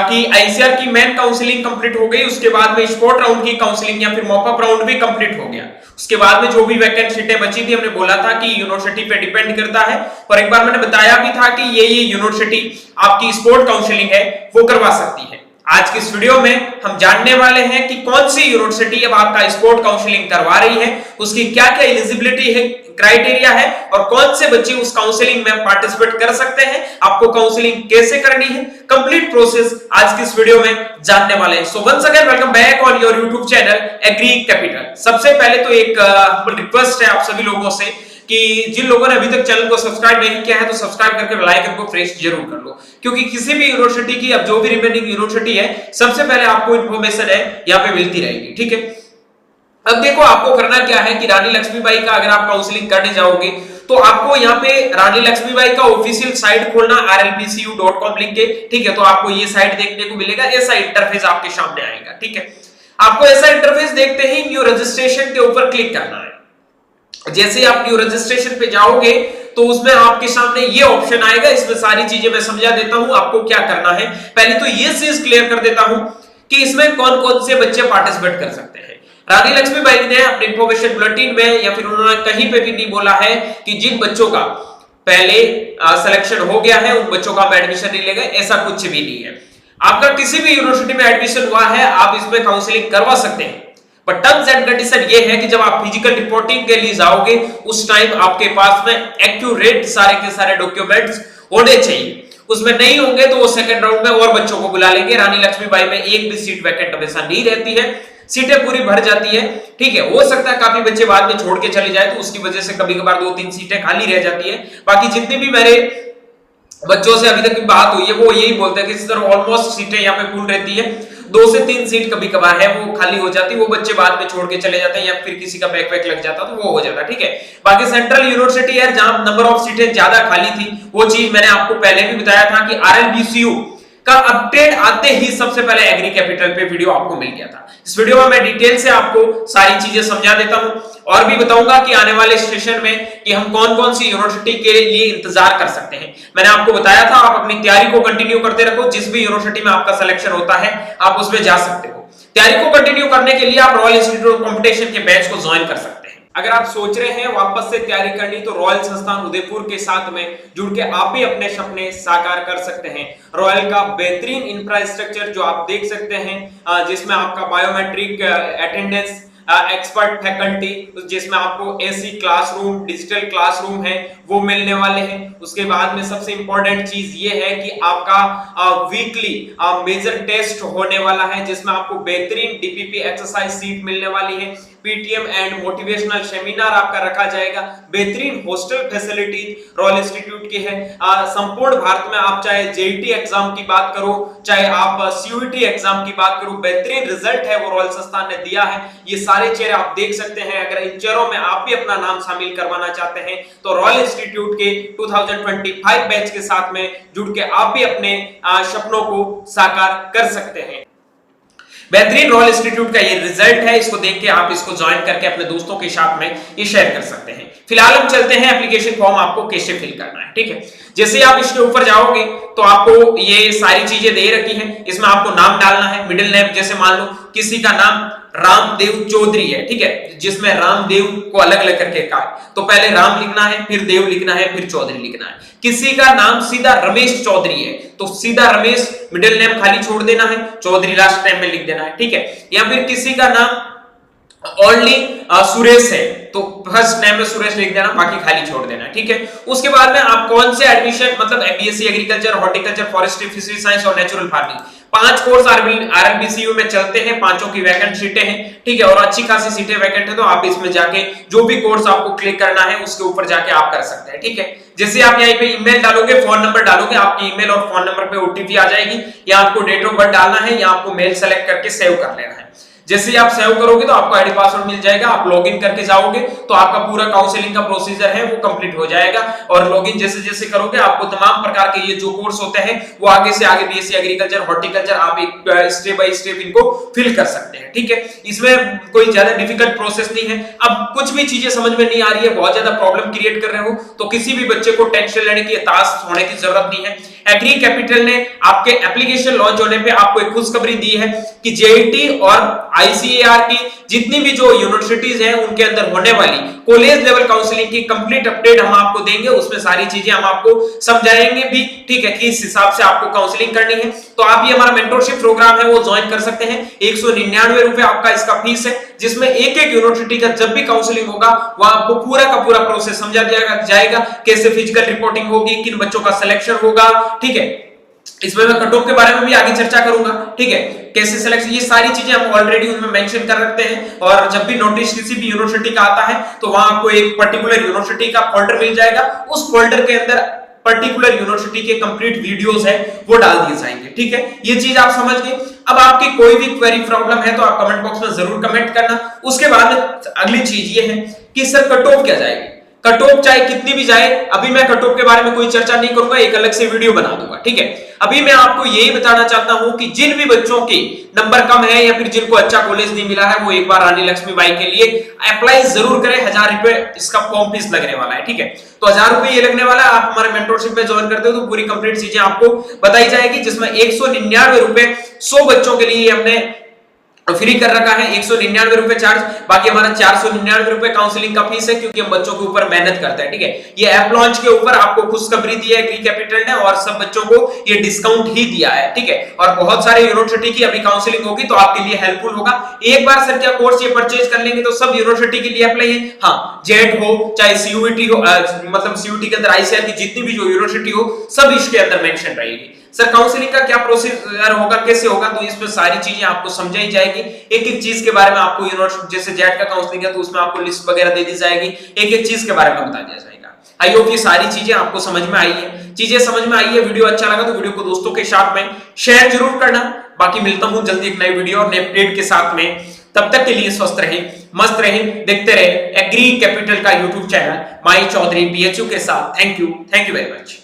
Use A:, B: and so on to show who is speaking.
A: कि आईसीआर की main counselling complete हो गई, उसके बाद में स्पॉट राउंड की काउंसलिंग या फिर मॉकअप राउंड भी कंप्लीट हो गया। उसके बाद में जो भी वैकेंट सीटें बची थी, हमने बोला था कि यूनिवर्सिटी पे डिपेंड करता है, और एक बार मैंने बताया भी था कि ये यूनिवर्सिटी आपकी स्पोर्ट काउंसलिंग है वो करवा सकती है। आज की इस वीडियो में हम जानने वाले हैं कि कौन सी यूनिवर्सिटी अब आपका स्पोर्ट काउंसलिंग करवा रही है, उसकी क्या क्या एलिजिबिलिटी है, क्राइटेरिया है, और कौन से बच्चे उस काउंसलिंग में पार्टिसिपेट कर सकते हैं, आपको काउंसलिंग कैसे करनी है, कंप्लीट प्रोसेस आज की इस वीडियो में जानने वाले हैं। So once again welcome back on your YouTube channel agri capital. सबसे पहले तो एक रिक्वेस्ट है आप सभी लोगों से कि जिन लोगों ने अभी तक चैनल को सब्सक्राइब नहीं किया है तो सब्सक्राइब करके बेल आइकन को प्रेस जरूर कर लो, क्योंकि किसी भी यूनिवर्सिटी की अब जो भी रिमेनिंग यूनिवर्सिटी है सबसे पहले आपको इंफॉर्मेशन है यहाँ पे मिलती रहेगी। ठीक है, अब देखो आपको करना क्या है कि रानी लक्ष्मीबाई का अगर आप काउंसलिंग करने जाओगे तो आपको यहाँ पे रानी लक्ष्मीबाई का ऑफिशियल साइट खोलना rlpcu.com लिख के। ठीक है, तो आपको ये साइट देखने को मिलेगा, ऐसा इंटरफेस आपके सामने आएगा। ठीक है, आपको ऐसा इंटरफेस देखते ही न्यू रजिस्ट्रेशन के ऊपर क्लिक करना है। जैसे ही आप न्यू रजिस्ट्रेशन पे जाओगे तो उसमें आपके सामने ये ऑप्शन आएगा। इसमें सारी चीजें मैं समझा देता हूं आपको क्या करना है। पहले तो ये चीज क्लियर कर देता हूं कि इसमें कौन कौन से बच्चे पार्टिसिपेट कर सकते हैं। रानी लक्ष्मीबाई ने अपने इंफॉर्मेशन बुलेटिन में या फिर उन्होंने कहीं पे भी नहीं बोला है कि जिन बच्चों का पहले सिलेक्शन हो गया है उन बच्चों का एडमिशन नहीं लेगा, ऐसा कुछ भी नहीं है। आपका किसी भी यूनिवर्सिटी में एडमिशन हुआ है, आप इसमें काउंसलिंग करवा सकते हैं, बट टर्म्स एंड कंडीशन ये है कि जब आप फिजिकल रिपोर्टिंग के लिए जाओगे उस टाइम आपके पास में एक्यूरेट सारे के सारे डॉक्यूमेंट्स होने चाहिए। उसमें नहीं होंगे तो वो सेकंड राउंड में और बच्चों को बुला लेंगे। रानी लक्ष्मीबाई में एक भी सीट वैकेंट हमेशा नहीं रहती है, सीटें पूरी भर जाती है। ठीक है, हो सकता है काफी बच्चे बाद में छोड़ के चले जाए तो उसकी वजह से कभी कभार 2-3 सीटें खाली रह जाती है। बाकी जितने भी मेरे बच्चों से अभी तक की बात हुई है वो यही बोलते हैं कि इस तरह ऑलमोस्ट सीटें यहाँ पे फुल रहती है, 2 से 3 सीट कभी कभार है वो खाली हो जाती है, वो बच्चे बाद में छोड़ के चले जाते हैं या फिर किसी का बैक वैक लग जाता तो वो हो जाता। ठीक है, बाकी सेंट्रल यूनिवर्सिटी है जहां नंबर ऑफ सीटें ज्यादा खाली थी, वो चीज मैंने आपको पहले भी बताया था कि RLBCU का अपडेट आते ही सबसे पहले एग्री कैपिटल पे वीडियो आपको मिल गया था। इस वीडियो में मैं डिटेल से आपको सारी चीजें समझा देता हूं और भी बताऊंगा कि आने वाले सेशन में कि हम कौन कौन सी यूनिवर्सिटी के लिए इंतजार कर सकते हैं। मैंने आपको बताया था आप अपनी तैयारी को कंटिन्यू करते रखो, जिस भी यूनिवर्सिटी में आपका सिलेक्शन होता है आप उसमें जा सकते हो। तैयारी को कंटिन्यू करने के लिए आप रॉयल इंस्टीट्यूट ऑफ कॉम्पिटिशन के बैच को ज्वाइन कर सकते हैं। अगर आप सोच रहे हैं वापस से तैयारी करनी तो रॉयल संस्थान उदयपुर के साथ में जुड़ के आप भी अपने सपने साकार कर सकते हैं। रॉयल का बेहतरीन इंफ्रास्ट्रक्चर जो आप देख सकते हैं, जिसमें आपका बायोमेट्रिक अटेंडेंस, एक्सपर्ट फैकल्टी, जिसमें आपको एसी क्लासरूम, डिजिटल क्लासरूम है वो मिलने वाले हैं। उसके बाद में सबसे इंपॉर्टेंट चीज ये है कि आपका वीकली मेजर टेस्ट होने वाला है, जिसमें आपको बेहतरीन डीपीपी एक्सरसाइज सीट मिलने वाली है। पीटीएम एंड मोटिवेशनल सेमिनार आपका रखा जाएगा। बेहतरीन हॉस्टल फैसिलिटी रॉयल इंस्टीट्यूट की है। संपूर्ण भारत में आप चाहे जेईटी एग्जाम की बात करो, चाहे आप सीयूईटी एग्जाम की बात करो, बेहतरीन रिजल्ट है वो रॉयल संस्थान ने दिया है। ये सारे चेहरे आप देख सकते हैं। अगर इन चेहरों में आप भी अपना नाम शामिल करवाना चाहते हैं तो रॉयल इंस्टीट्यूट के 2025 बैच के साथ में जुड़ के आप भी अपने सपनों को साकार कर सकते हैं। बेहतरीन रॉयल इंस्टीट्यूट का ये रिजल्ट है, इसको देख के आप इसको ज्वाइन करके अपने दोस्तों के साथ में ये शेयर कर सकते हैं। फिलहाल हम चलते हैं एप्लीकेशन फॉर्म आपको कैसे फिल करना है। ठीक है, जैसे ही आप इसके ऊपर जाओगे तो आपको ये सारी चीजें दे रखी हैं। इसमें आपको नाम डालना है, मिडिल नेम, जैसे मान लो किसी का नाम रामदेव चौधरी है, ठीक है, जिसमें रामदेव को अलग अलग करके कहा तो पहले राम लिखना है, फिर देव लिखना है, फिर चौधरी लिखना है। किसी का नाम सीधा रमेश चौधरी है तो सीधा रमेश मिडिल नेम खाली छोड़ देना है, चौधरी लास्ट टाइम में लिख देना है। ठीक है, या फिर किसी का नाम ओनली सुरेश है तो फर्स्ट नेम में सुरेश लिख देना, बाकी खाली छोड़ देना है। ठीक है, उसके बाद में आप कौन से एडमिशन मतलब BSc agriculture, horticulture, forestry, fishery science और नेचुरल फार्मिंग 5 कोर्स RLBCU में चलते हैं। 5 की वैकेंट सीटें हैं। ठीक है, और अच्छी खासी सीटें वैकेंट है तो आप इसमें जाके जो भी कोर्स आपको क्लिक करना है उसके ऊपर जाके आप कर सकते हैं। ठीक है, जैसे आप यहाँ पे ईमेल डालोगे, फोन नंबर डालोगे, आपकी ईमेल और फोन नंबर पे ओटीपी आ जाएगी, या आपको डेट ऑफ बर्थ डालना है या आपको मेल सेलेक्ट करके सेव कर लेना है। जैसे ही आप सेव करोगे तो आपको आईडी पासवर्ड मिल जाएगा। आप लॉगिन करके जाओगे तो आपका पूरा काउंसलिंग का प्रोसीजर है वो कंप्लीट हो जाएगा। और लॉगिन जैसे जैसे करोगे आपको तमाम प्रकार के ये जो कोर्स होते हैं वो आगे से आगे बीएससी एग्रीकल्चर, हॉर्टिकल्चर आप एक स्टेप बाय स्टेप इनको फिल कर सकते हैं। ठीक है, इसमें कोई ज्यादा डिफिकल्ट प्रोसेस नहीं है। अब कुछ भी चीजें समझ में नहीं आ रही है, बहुत ज्यादा प्रॉब्लम क्रिएट कर रहे हो तो किसी भी बच्चे को टेंशन लेने की, हताश होने की जरूरत नहीं है। एग्री कैपिटल ने आपके एप्लीकेशन लॉन्च होने पे आपको एक खुशखबरी दी है कि जेईटी और आईसीएआर की जितनी भी जो यूनिवर्सिटीज हैं उनके अंदर होने वाली कॉलेज लेवल काउंसलिंग की कंप्लीट अपडेट हम आपको देंगे। उसमें सारी चीजें हम आपको समझाएंगे भी, ठीक है, कि इस हिसाब से आपको काउंसलिंग करनी है। तो आप ये हमारा मेंटरशिप प्रोग्राम है वो ज्वाइन कर सकते हैं। 199 रुपए आपका इसका फीस है, जिसमें एक एक यूनिवर्सिटी का जब भी काउंसलिंग होगा वहां आपको पूरा का पूरा प्रोसेस समझा दिया जाएगा, कैसे फिजिकल रिपोर्टिंग होगी, किन बच्चों का सिलेक्शन होगा, ठीक है। इसमें मैं कट ऑफ के बारे में भी आगे चर्चा करूंगा, ठीक है, कैसे सिलेक्शन, ये सारी चीजें हम ऑलरेडी उनमें मेंशन कर रखते हैं। और जब भी नोटिस किसी भी यूनिवर्सिटी का आता है तो वहां आपको एक पर्टिकुलर यूनिवर्सिटी का फोल्डर मिल जाएगा, उस फोल्डर के अंदर पर्टिकुलर यूनिवर्सिटी के कंप्लीट वीडियोस है वो डाल दिए जाएंगे, ठीक है। ये चीज आप समझ गए। अब आपकी कोई भी क्वेरी प्रॉब्लम है तो आप कमेंट बॉक्स में जरूर कमेंट करना। उसके बाद अगली चीज ये है कि सर कट ऑफ क्या जाएगी, कट ऑफ चाहे कितनी भी जाए, अभी मैं कट ऑफ के बारे में कोई चर्चा नहीं करूंगा, एक अलग से वीडियो बना दूंगा, ठीक है। अभी मैं आपको यही बताना चाहता हूं कि जिन भी बच्चों के नंबर कम है या फिर जिनको अच्छा कॉलेज नहीं मिला है वो एक बार रानी लक्ष्मीबाई के लिए अप्लाई जरूर करें। 1000 रुपए इसका फॉर्म फीस लगने वाला है, ठीक है। तो 1000 रुपए ये लगने वाला है। आप हमारे मेंटरशिप में ज्वाइन करते हो तो पूरी कंप्लीट चीजें आपको बताई जाएगी, जिसमें 199 रुपए 100 बच्चों के लिए हमने फ्री कर रखा है। 199 रुपए चार्ज, बाकी हमारा 499 रुपए काउंसलिंग का फीस है, क्योंकि हम बच्चों के ऊपर मेहनत करते हैं, ठीक है। ये ऐप लॉन्च के ऊपर आपको खुशखबरी दी है एग्री कैपिटल ने और सब बच्चों को ये डिस्काउंट ही दिया है, ठीक है। और बहुत सारे यूनिवर्सिटी की अभी काउंसलिंग होगी तो आपके लिए हेल्पफुल होगा। एक बार सर क्या कोर्स ये परचेज कर लेंगे तो सब यूनिवर्सिटी के लिए अप्लाई है। हाँ, जेट हो चाहे सीयूईटी हो, मतलब सीयूईटी के अंदर आईसीआर की जितनी भी जो यूनिवर्सिटी हो सब इसके अंदर मेंशन रहेगी। सर काउंसलिंग का क्या प्रोसीजर होगा, कैसे होगा, तो इसमें सारी चीजें आपको समझाई जाएगी। एक एक चीज के बारे में आपको यूनिवर्सिटी, जैसे जेट का काउंसलिंग है तो उसमें आपको लिस्ट वगैरह दे दी जाएगी, एक एक चीज के बारे में बता दिया जाएगा। आई होप ये सारी चीजें आपको समझ में आई है। चीजें समझ में आई है, वीडियो अच्छा लगा तो वीडियो को दोस्तों के साथ में शेयर जरूर करना। बाकी मिलता हूं जल्दी एक नई वीडियो और नए अपडेट के साथ में। तब तक के लिए स्वस्थ रहे, मस्त रहे, देखते रहे एग्री कैपिटल का यूट्यूब चैनल माई चौधरी BHU के साथ। Thank you very much.